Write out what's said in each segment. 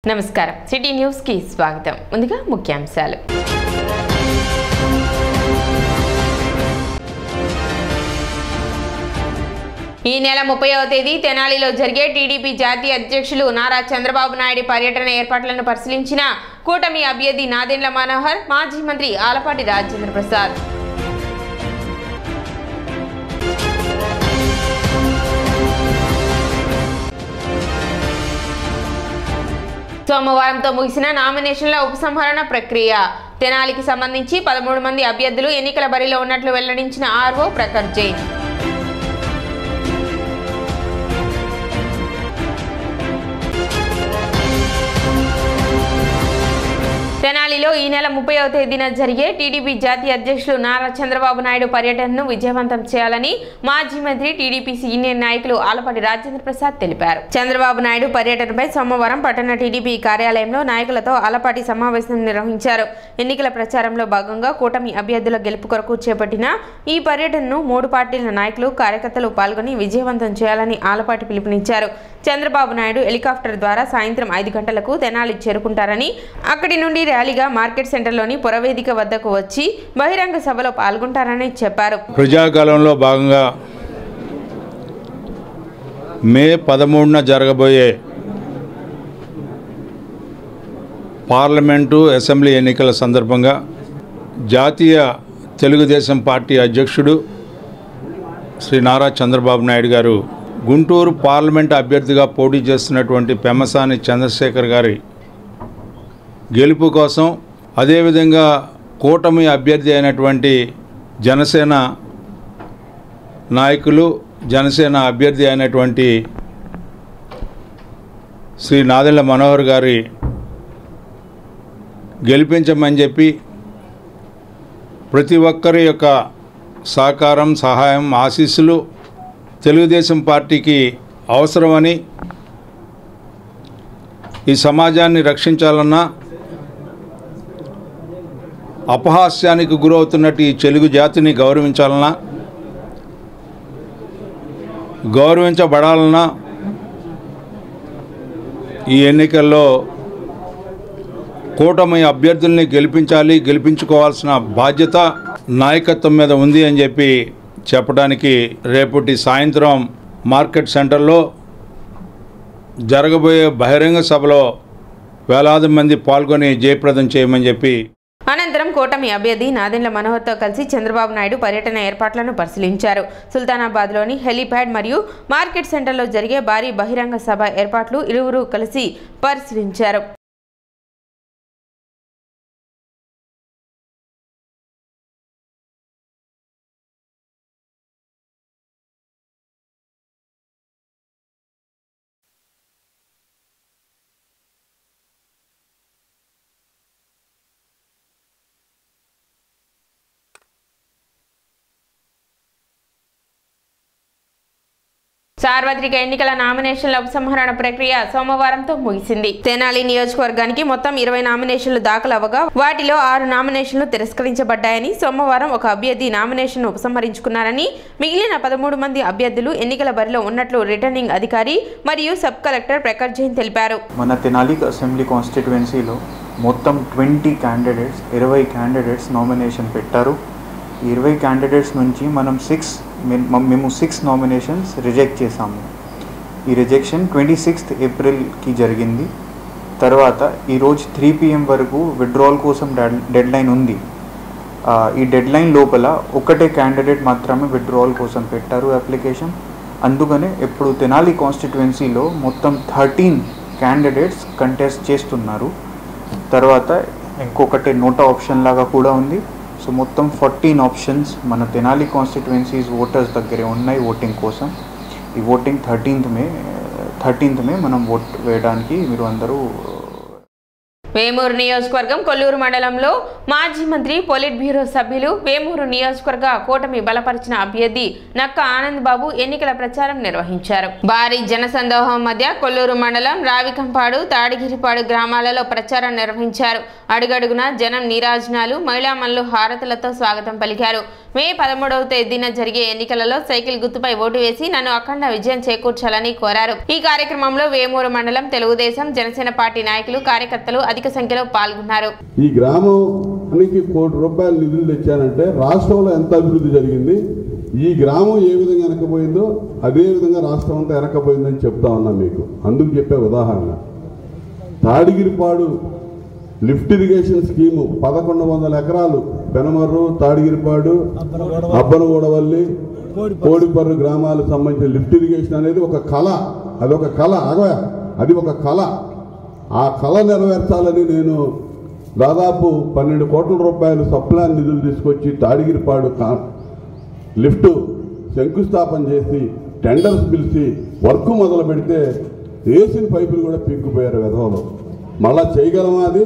నమస్కారం city news కి స్వాగతం ముందుగా ముఖ్యాంశాలు ఈ నెల 30వ తేదీ తెనాలిలో జరిగే టీడీపీ జాతీయ అధ్యక్షులు నారా చంద్రబాబు నాయుడు పర్యటన ఏర్పాట్లను పరిశీలించిన కూటమి అభ్యర్థి నాదెండ్ల మనోహర్ మాజీ మంత్రి ఆలపాటి రాజేంద్ర ప్రసాద్ సోమవారంతో ముగిసిన నామినేషన్ల ఉపసంహరణ ప్రక్రియ తెనాలికి సంబంధించి 13 మంది అభ్యర్థులు ఎన్నికల బరిలో ఉన్నట్లు వెల్లడించిన ఆర్ఓ ప్రఖర్ జైన్ తెనాలిలో ఈ నెల 30వ తేదీన జరిగే టీడీపీ జాతీయ అధ్యక్షులు నారా చంద్రబాబు నాయుడు పర్యటనను విజయవంతం చేయాలని మాజీ మంత్రి టీడీపీ సీనియర్ నాయకులు ఆలపాటి రాజేంద్ర ప్రసాద్ తెలిపారు. చంద్రబాబు నాయుడు పర్యటనపై సోమవారం పట్టణ టీడీపీ కార్యాలయంలో నాయకులతో ఆలపాటి సమావేశం నిర్వహించారు. ఎన్నికల ప్రచారంలో భాగంగా కూటమి అభ్యర్థుల గెలుపు కొరకు చేపట్టిన ఈ పర్యటనను 3 పార్టీల నాయకులు కార్యకర్తలు పాల్గొని విజయవంతం చేయాలని ఆలపాటి పిలుపునిచ్చారు. చంద్రబాబు నాయుడు హెలికాప్టర్ ద్వారా సాయంత్రం 5 గంటలకు తెనాలి చేరుకుంటారని అక్కడి నుండి ర్యాలీగా మార్కెట్ సెంటర్లోని పురవేదిక వద్దకు వచ్చి బహిరంగ సభలో పాల్గొంటారని చెప్పారు. ప్రజాకాలంలో భాగంగా మే 13న జరగబోయే పార్లమెంటు అసెంబ్లీ ఎన్నికల సందర్భంగా జాతీయ తెలుగుదేశం పార్టీ అధ్యక్షుడు శ్రీ నారా చంద్రబాబు నాయుడు గారు గుంటూరు పార్లమెంట్ అభ్యర్థిగా పోటీ చేస్తున్నటువంటి పెమ్మసాని చంద్రశేఖర్ గారి గెలుపు కోసం అదేవిధంగా కూటమి అభ్యర్థి అయినటువంటి జనసేన నాయకులు జనసేన అభ్యర్థి అయినటువంటి శ్రీ నాదెండ్ల మనోహర్ గారి గెలిపించమని చెప్పి ప్రతి ఒక్కరి యొక్క సహకారం సహాయం ఆశీస్సులు తెలుగుదేశం పార్టీకి అవసరమని ఈ సమాజాన్ని రక్షించాలన్నా అపహాస్యానికి గురవుతున్నట్టు ఈ తెలుగు జాతిని గౌరవించబడాలన్నా ఈ ఎన్నికల్లో కూటమి అభ్యర్థుల్ని గెలిపించుకోవాల్సిన బాధ్యత నాయకత్వం మీద ఉంది అని చెప్పి చెప్పడానికి రేపటి సాయంత్రం మార్కెట్ సెంటర్లో జరగబోయే బహిరంగ సభలో వేలాది మంది పాల్గొని జయప్రదం చేయమని చెప్పి అనంతరం కూటమి అభ్యర్థి నాదెండ్ల మనోహర్తో కలిసి చంద్రబాబు నాయుడు పర్యటన ఏర్పాట్లను పరిశీలించారు. సుల్తానాబాద్లోని హెలీప్యాడ్ మరియు మార్కెట్ సెంటర్లో జరిగే భారీ బహిరంగ సభ ఏర్పాట్లు ఇరువురు కలిసి పరిశీలించారు. సార్వత్రిక ఎన్నికల నామినేషన్ల ఉపసంహరణ ప్రక్రియ సోమవారంతో ముగిసింది. తెనాలి నియోజకవర్గానికి మొత్తం 20 నామినేషన్లు దాఖలు అవ్వగా వాటిలో 6 నామినేషన్లు తిరస్కరించబడ్డాయని, సోమవారం ఒక అభ్యర్థి నామినేషన్ను ఉపసంహరించుకున్నారని, మిగిలిన 13 మంది అభ్యర్థులు ఎన్నికల బరిలో ఉన్నట్లు రిటర్నింగ్ అధికారి మరియు సబ్ కలెక్టర్ ప్రఖర్ జైన్ తెలిపారు. మన తెనాలి అసెంబ్లీ కాన్స్టిట్యుయెన్సీలో మొత్తం 20 క్యాండిడేట్స్ 20 క్యాండిడేట్స్ నామినేషన్ పెట్టారు. 20 క్యాండిడేట్స్ నుంచి మేము 6 నామినేషన్స్ రిజెక్ట్ చేసాము. ఈ రిజెక్షన్ 26th ఏప్రిల్కి జరిగింది. తర్వాత ఈరోజు 3 PM వరకు విత్డ్రావల్ కోసం డెడ్ లైన్ ఉంది. ఈ డెడ్ లైన్ లోపల ఒకటే క్యాండిడేట్ మాత్రమే విత్డ్రావల్ కోసం పెట్టారు అప్లికేషన్. అందుకనే ఇప్పుడు తెనాలి కాన్స్టిట్యుయెన్సీలో మొత్తం 13 క్యాండిడేట్స్ కంటెస్ట్ చేస్తున్నారు. తర్వాత ఇంకొకటి నోటా ఆప్షన్ లాగా కూడా ఉంది. సో మొత్తం 14 ఆప్షన్స్ మన తెనాలి కాన్స్టిట్యుయెన్సీస్ ఓటర్స్ దగ్గరే ఉన్నాయి ఓటింగ్ కోసం. ఈ ఓటింగ్ 13th మే మనం ఓట్ వేయడానికి మీరు అందరూ. వేమూరు నియోజకవర్గం కొల్లూరు మండలంలో మాజీ మంత్రి పొలిట్ బ్యూరో సభ్యులు వేమూరు నియోజకవర్గ కూటమి బలపరిచిన అభ్యర్థి నక్క ఆనంద్ బాబు ఎన్నికల ప్రచారం నిర్వహించారు. భారీ జనసందోహం మధ్య కొల్లూరు మండలం రావికంపాడు తాడిగిరిపాడు గ్రామాలలో ప్రచారం నిర్వహించారు. అడుగడుగున జనం నీరాజనాలు మహిళామణులు హారతులతో స్వాగతం పలికారు. మే 13వ తేదీన జరిగే ఎన్నికలలో సైకిల్ గుర్తుపై ఓటు వేసి నన్ను అఖండ విజయం చేకూర్చాలని కోరారు. ఈ కార్యక్రమంలో వేమూరు మండలం తెలుగుదేశం జనసేన పార్టీ నాయకులు కార్యకర్తలు అధిక సంఖ్యలో పాల్గొన్నారు. ఈ గ్రామానికి ₹1 కోటి నిధులు తెచ్చానంటే రాష్ట్రంలో ఎంత అభివృద్ధి జరిగింది, ఈ గ్రామం ఏ విధంగా వెనకపోయిందో అదే విధంగా రాష్ట్రం అంతా వెనకపోయిందని చెప్తా ఉన్నా మీకు. అందుకు చెప్పే ఉదాహరణ తాడిగిరిపాడు లిఫ్ట్ ఇరిగేషన్ స్కీము 1100 ఎకరాలు పెనమర్రు, తాడిగిరిపాడు, అబ్బనగూడవల్లి, కోడిపర్రు గ్రామాలకు సంబంధించిన లిఫ్ట్ ఇరిగేషన్ అనేది ఒక కళ. అదొక కళ, అది ఒక కళ. ఆ కళ నెరవేర్చాలని నేను దాదాపు ₹12 కోట్ల సప్లాన్ నిధులు తీసుకొచ్చి తాడిగిరిపాడు లిఫ్ట్ శంకుస్థాపన చేసి టెండర్స్ పిలిచి వర్క్ మొదలు పెడితే వేసిన పైపులు కూడా పీక్కుపోయారు వెధవలు. మళ్ళా చేయగలమా, అది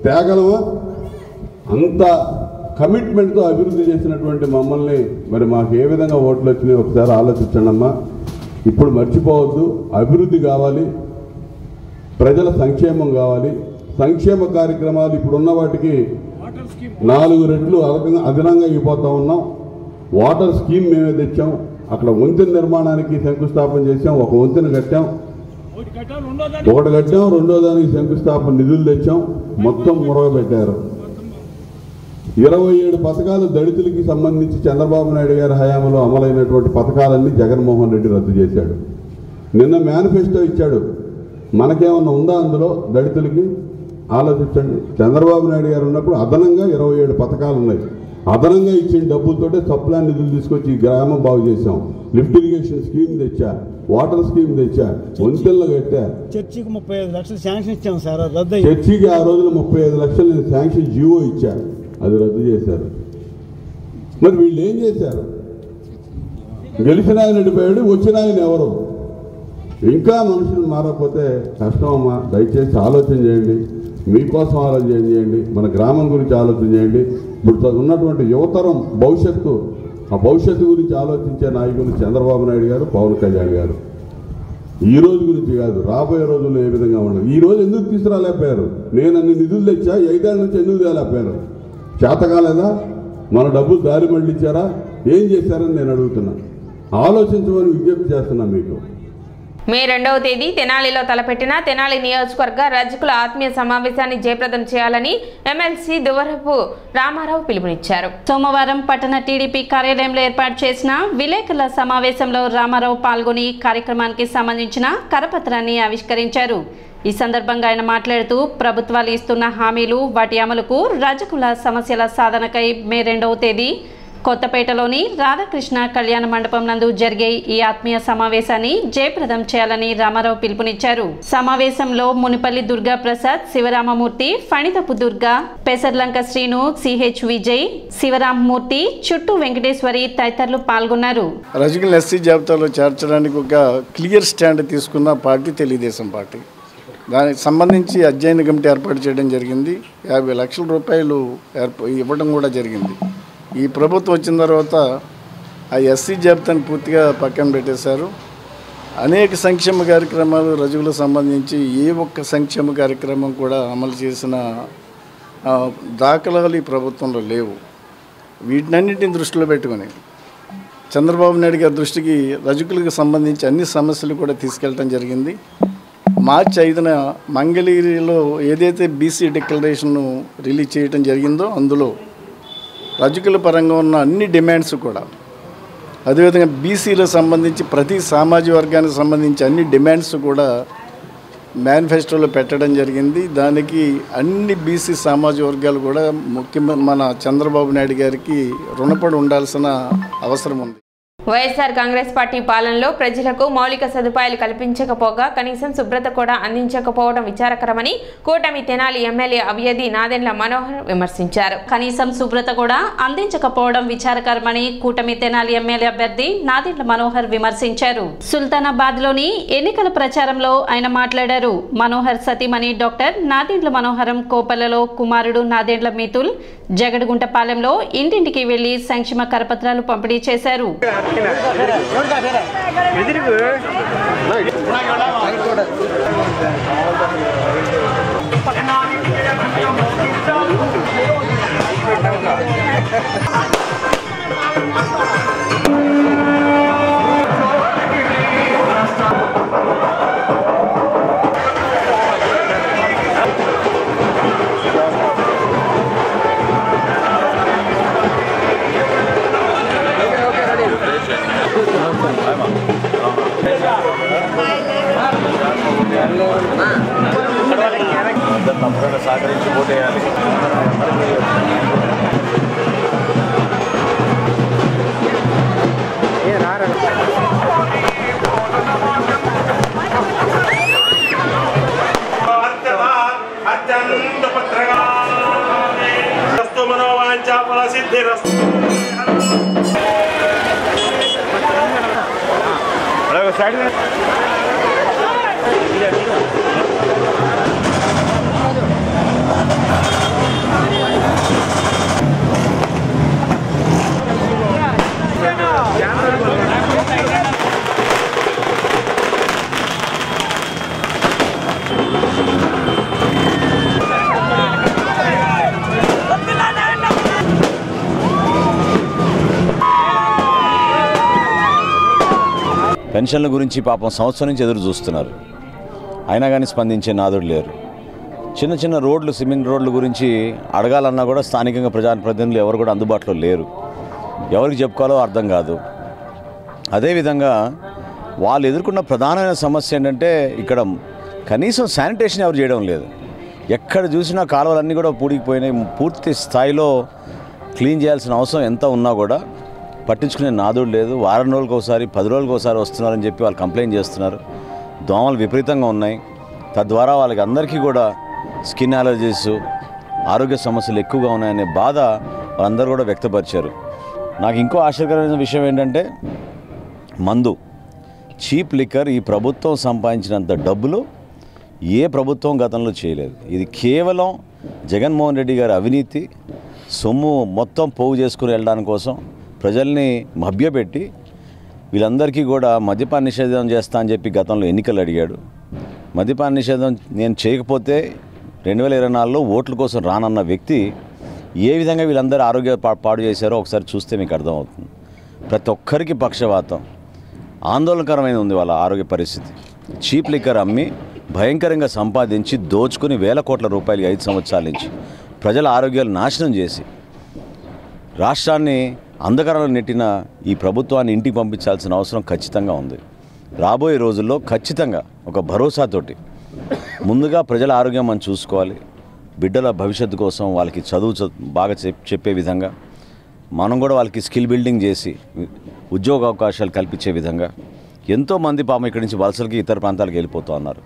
తేగలమా? అంత కమిట్మెంట్తో అభివృద్ధి చేసినటువంటి మమ్మల్ని మరి మాకు ఏ విధంగా ఓట్లు వచ్చినాయి ఒకసారి ఆలోచించండి అమ్మా. ఇప్పుడు మర్చిపోవద్దు, అభివృద్ధి కావాలి, ప్రజల సంక్షేమం కావాలి. సంక్షేమ కార్యక్రమాలు ఇప్పుడున్న వాటికి 4 రెట్లు అదనంగా ఇవ్వబోతా ఉన్నాం. వాటర్ స్కీమ్ మేమే తెచ్చాం, అక్కడ వంతెన నిర్మాణానికి శంకుస్థాపన చేశాం, ఒక వంతెన కట్టాం, రెండో దానికి శంకుస్థాపన నిధులు తెచ్చాం, మొత్తం మురగబెట్టారు. 27 పథకాలు దళితులకి సంబంధించి చంద్రబాబు నాయుడు గారి హయాంలో అమలైనటువంటి పథకాలన్నీ జగన్మోహన్ రెడ్డి రద్దు చేశాడు. నిన్న మేనిఫెస్టో ఇచ్చాడు, మనకేమన్నా ఉందా అందులో దళితులకి? ఆలోచించండి. చంద్రబాబు నాయుడు గారు ఉన్నప్పుడు అదనంగా 27 పథకాలు ఉన్నాయి. అదనంగా ఇచ్చిన డబ్బులతోటే సప్లాన్ నిధులు తీసుకొచ్చి ఈ గ్రామం బాగు చేశాం. లిఫ్ట్ ఇరిగేషన్ స్కీమ్ తెచ్చా, వాటర్ స్కీమ్ తెచ్చా, వంతెనలు కట్టా. చర్చికి 35 లక్షలు శాంక్షన్ ఇచ్చాం సార్, రద్దు. చర్చికి ఆ రోజున 35 లక్షలు శాంక్షన్ జీవో ఇచ్చా, అది రద్దు చేశారు. మరి వీళ్ళు ఏం చేశారు? గెలిచిన ఆయన వెళ్ళిపోయాడు, వచ్చిన ఆయన ఎవరు? ఇంకా మనుషులు మారకపోతే కష్టమమ్మా. దయచేసి ఆలోచన చేయండి, మీకోసం ఆలోచన చేయండి, మన గ్రామం గురించి ఆలోచన చేయండి. ఇప్పుడు ఉన్నటువంటి యువతరం భవిష్యత్తు, ఆ భవిష్యత్తు గురించి ఆలోచించే నాయకులు చంద్రబాబు నాయుడు గారు, పవన్ కళ్యాణ్ గారు. ఈ రోజు గురించి కాదు, రాబోయే రోజుల్లో ఏ విధంగా ఉండదు. ఈ రోజు ఎందుకు తీసుకురాలేకపోయారు? నేను అన్ని నిధులు తెచ్చా, 5 ఏళ్ల నుంచి ఎందుకు తేలేకపోయారు? చేతకాలేదా? మన డబ్బులు దారి మళ్ళించారా? ఏం చేశారని నేను అడుగుతున్నా. ఆలోచించమని విజ్ఞప్తి చేస్తున్నా మీకు. మే 2వ తేదీ తెనాలిలో తలపెట్టిన తెనాలి నియోజకవర్గ రజకుల ఆత్మీయ సమావేశాన్ని జయప్రదం చేయాలని ఎమ్మెల్సీ దువరపు రామారావు పిలుపునిచ్చారు. సోమవారం పట్టణ టీడీపీ కార్యాలయంలో ఏర్పాటు చేసిన విలేకరుల సమావేశంలో రామారావు పాల్గొని కార్యక్రమానికి సంబంధించిన కరపత్రాన్ని ఆవిష్కరించారు. ఈ సందర్భంగా ఆయన మాట్లాడుతూ ప్రభుత్వాలు ఇస్తున్న హామీలు, వాటి అమలుకు, రజకుల సమస్యల సాధనకై మే 2వ తేదీ కొత్తపేటలోని రాధాకృష్ణ కళ్యాణ మండపం నందు జరిగే ఈ ఆత్మీయ సమావేశాన్ని జయప్రదం చేయాలని రామారావు పిలుపునిచ్చారు. సమావేశంలో మునిపల్లి దుర్గా ప్రసాద్, శివరామమూర్తి, ఫణితపు దుర్గా, పెసర్లంక శ్రీను, సిహెచ్ విజయ్, శివరామమూర్తి, చుట్టూ వెంకటేశ్వరి తదితరులు పాల్గొన్నారు. రజకుల ఎస్సీ జాబితాలో చేర్చడానికి ఒక క్లియర్ స్టాండ్ తీసుకున్న పార్టీ తెలుగుదేశం పార్టీ. దానికి సంబంధించి అధ్యయన కమిటీ ఏర్పాటు చేయడం జరిగింది. 50 లక్షల రూపాయలు ఇవ్వడం కూడా జరిగింది. ఈ ప్రభుత్వం వచ్చిన తర్వాత ఆ ఎస్సీ జాబితాను పూర్తిగా పక్కన పెట్టేశారు. అనేక సంక్షేమ కార్యక్రమాలు రజకులకు సంబంధించి ఏ ఒక్క సంక్షేమ కార్యక్రమం కూడా అమలు చేసిన దాఖలాలు ఈ ప్రభుత్వంలో లేవు. వీటినన్నింటిని దృష్టిలో పెట్టుకొని చంద్రబాబు నాయుడు గారి దృష్టికి రజకులకు సంబంధించి అన్ని సమస్యలు కూడా తీసుకెళ్ళటం జరిగింది. మార్చి 5న మంగళగిరిలో ఏదైతే బీసీ డిక్లరేషన్ను రిలీజ్ చేయడం జరిగిందో అందులో రజకుల పరంగా ఉన్న అన్ని డిమాండ్స్ కూడా, అదేవిధంగా బీసీలకు సంబంధించి ప్రతి సామాజిక వర్గానికి సంబంధించి అన్ని డిమాండ్స్ కూడా మేనిఫెస్టోలో పెట్టడం జరిగింది. దానికి అన్ని బీసీ సామాజిక వర్గాలు కూడా ముఖ్యమంత్రి మన చంద్రబాబు నాయుడు గారికి రుణపడి ఉండాల్సిన అవసరం ఉంది. వైఎస్ఆర్ కాంగ్రెస్ పార్టీ పాలనలో ప్రజలకు మౌలిక సదుపాయాలు కల్పించకపోగా కనీసం శుభ్రత కూడా అందించకపోవడం విచారకరమని కూటమి తెనాలి ఎమ్మెల్యే అభ్యర్థి నాదెండ్ల మనోహర్ విమర్శించారు. కనీసం శుభ్రత కూడా అందించకపోవడం విచారకరమని కూటమి తెనాలి ఎమ్మెల్యే అభ్యర్థి నాదెండ్ల మనోహర్ విమర్శించారు. సుల్తానాబాద్లోని ఎన్నికల ప్రచారంలో ఆయన మాట్లాడారు. మనోహర్ సతీమణి డాక్టర్ నాదెండ్ల మనోహరం కోపల్లలో కుమారుడు నాదెండ్ల మితుల్ జగడగుంటపాలెంలో ఇంటింటికి వెళ్లి సంక్షేమ కరపత్రాలు పంపిణీ చేశారు. తప్పకుండా సహకరించి ఓటేయాలి. పెన్షన్ల గురించి పాపం సంవత్సరం నుంచి ఎదురు చూస్తున్నారు, అయినా కానీ స్పందించే నాదుడు లేరు. చిన్న చిన్న రోడ్లు, సిమెంట్ రోడ్ల గురించి అడగాలన్నా కూడా స్థానికంగా ప్రజాప్రతినిధులు ఎవరు కూడా అందుబాటులో లేరు. ఎవరికి చెప్పుకోవాలో అర్థం కాదు. అదేవిధంగా వాళ్ళు ఎదుర్కొన్న ప్రధానమైన సమస్య ఏంటంటే ఇక్కడ కనీసం శానిటేషన్ ఎవరు చేయడం లేదు. ఎక్కడ చూసినా కాలువలన్నీ కూడా పూడికిపోయినాయి. పూర్తి స్థాయిలో క్లీన్ చేయాల్సిన అవసరం ఎంత ఉన్నా కూడా పట్టించుకునే నాదుడు లేదు. వారం రోజులకు ఒకసారి, 10 రోజులకు ఒకసారి వస్తున్నారని చెప్పి వాళ్ళు కంప్లైంట్ చేస్తున్నారు. దోమలు విపరీతంగా ఉన్నాయి. తద్వారా వాళ్ళకి అందరికీ కూడా స్కిన్ అలర్జీస్, ఆరోగ్య సమస్యలు ఎక్కువగా ఉన్నాయనే బాధ వాళ్ళందరూ కూడా వ్యక్తపరిచారు. నాకు ఇంకో ఆశ్చర్యకరమైన విషయం ఏంటంటే మందు, చీప్ లిక్కర్ ఈ ప్రభుత్వం సంపాదించినంత డబ్బులు ఏ ప్రభుత్వం గతంలో చేయలేదు. ఇది కేవలం జగన్మోహన్ రెడ్డి గారి అవినీతి సొమ్ము మొత్తం పోగు చేసుకుని వెళ్ళడానికి కోసం ప్రజల్ని మభ్యపెట్టి వీళ్ళందరికీ కూడా మద్యపాన నిషేధం చేస్తా అని చెప్పి గతంలో ఎన్నికలు అడిగాడు. మద్యపాన నిషేధం నేను చేయకపోతే 2024లో ఓట్ల కోసం రానన్న వ్యక్తి ఏ విధంగా వీళ్ళందరూ ఆరోగ్య పాడు చేశారో ఒకసారి చూస్తే మీకు అర్థమవుతుంది. ప్రతి ఒక్కరికి పక్షవాతం, ఆందోళనకరమైన ఉంది వాళ్ళ ఆరోగ్య పరిస్థితి. చీప్ లిక్కర్ అమ్మి భయంకరంగా సంపాదించి దోచుకుని వేల కోట్ల రూపాయలు 5 సంవత్సరాల నుంచి ప్రజల ఆరోగ్యాలు నాశనం చేసి రాష్ట్రాన్ని అంధకారంలో నెట్టిన ఈ ప్రభుత్వాన్ని ఇంటికి పంపించాల్సిన అవసరం ఖచ్చితంగా ఉంది. రాబోయే రోజుల్లో ఖచ్చితంగా ఒక భరోసాతోటి ముందుగా ప్రజల ఆరోగ్యం మనం చూసుకోవాలి. బిడ్డల భవిష్యత్తు కోసం వాళ్ళకి చదువు బాగా చెప్పే విధంగా మనం కూడా వాళ్ళకి స్కిల్ బిల్డింగ్ చేసి ఉద్యోగ అవకాశాలు కల్పించే విధంగా ఎంతోమంది పాపం ఇక్కడి నుంచి వలసలకి ఇతర ప్రాంతాలకు వెళ్ళిపోతూ ఉన్నారు.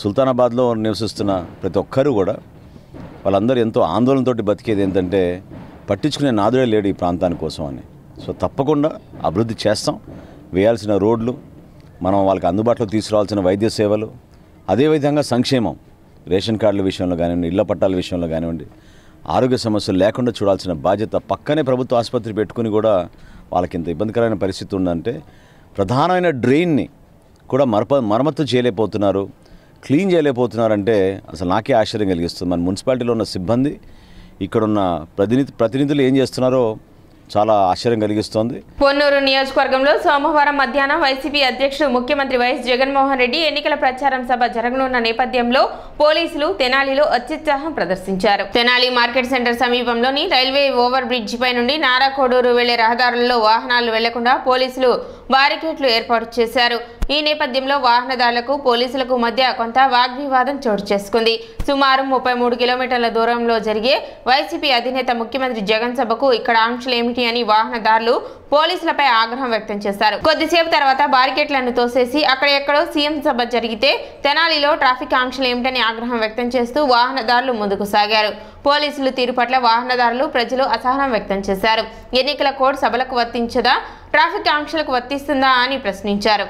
సుల్తానాబాద్లో నివసిస్తున్న ప్రతి ఒక్కరూ కూడా వాళ్ళందరూ ఎంతో ఆందోళనతోటి బతికేది ఏంటంటే పట్టించుకునే నాదుడే లేడు ఈ ప్రాంతాని కోసం అని. సో తప్పకుండా అభివృద్ధి చేస్తాం. వేయాల్సిన రోడ్లు, మనం వాళ్ళకి అందుబాటులో తీసుకురావాల్సిన వైద్య సేవలు, అదేవిధంగా సంక్షేమం, రేషన్ కార్డుల విషయంలో కానివ్వండి, ఇళ్ల పట్టాల విషయంలో కానివ్వండి, ఆరోగ్య సమస్యలు లేకుండా చూడాల్సిన బాధ్యత. పక్కనే ప్రభుత్వ ఆసుపత్రి పెట్టుకుని కూడా వాళ్ళకి ఇంత ఇబ్బందికరమైన పరిస్థితి ఉందంటే ప్రధానమైన డ్రైన్ని కూడా మరమ్మత్తు చేయలేకపోతున్నారు, క్లీన్ చేయలేకపోతున్నారంటే అసలు నాకే ఆశ్చర్యం కలిగిస్తుంది. మన మున్సిపాలిటీలో ఉన్న సిబ్బంది, ఇక్కడున్న ప్రతినిధులు ఏం చేస్తున్నారో చాలా ఆశ్చర్యం కలిగిస్తోంది. పొన్నూరు నియోజకవర్గంలో సోమవారం మధ్యాహ్నం వైసీపీ అధ్యక్షుడు ముఖ్యమంత్రి వైఎస్ జగన్మోహన్ రెడ్డి ఎన్నికల ప్రచారం సభ జరగనున్న నేపథ్యంలో పోలీసులు తెనాలిలో అత్యుత్సాహం ప్రదర్శించారు. తెనాలి మార్కెట్ సెంటర్ సమీపంలోని రైల్వే ఓవర్ బ్రిడ్జ్ పై నుండి నారాకోడూరు వెళ్లే రహదారులలో వాహనాలు వెళ్లకుండా పోలీసులు బారికేడ్లు ఏర్పాటు చేశారు. ఈ నేపథ్యంలో వాహనదారులకు పోలీసులకు మధ్య కొంత వాగ్వివాదం చోటు చేసుకుంది. సుమారు 33 కిలోమీటర్ల దూరంలో జరిగే వైసీపీ అధినేత ముఖ్యమంత్రి జగన్ సభకు ఇక్కడ ఆంక్షలు ఏమిటి అని వాహనదారులు పోలీసులపై ఆగ్రహం వ్యక్తం చేశారు. కొద్దిసేపు తర్వాత బారికేడ్లను తోసేసి అక్కడెక్కడో సీఎం సభ జరిగితే తెనాలిలో ట్రాఫిక్ ఆంక్షలు ఏమిటని ఆగ్రహం వ్యక్తం చేస్తూ వాహనదారులు ముందుకు సాగారు. పోలీసులు తీరు పట్ల వాహనదారులు, ప్రజలు అసహనం వ్యక్తం చేశారు. ఎన్నికల కోడ్ సభలకు వర్తించదా, ట్రాఫిక్ ఆంక్షలకు వర్తిస్తుందా అని ప్రశ్నించారు.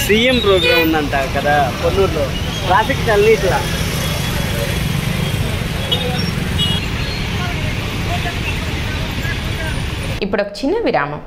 సీఎం ప్రోగ్రామ్ ఉందంట కదా పొన్నూరులో, ట్రాఫిక్ చల్లిట్లా. ఇప్పుడు ఒక చిన్న విరామం.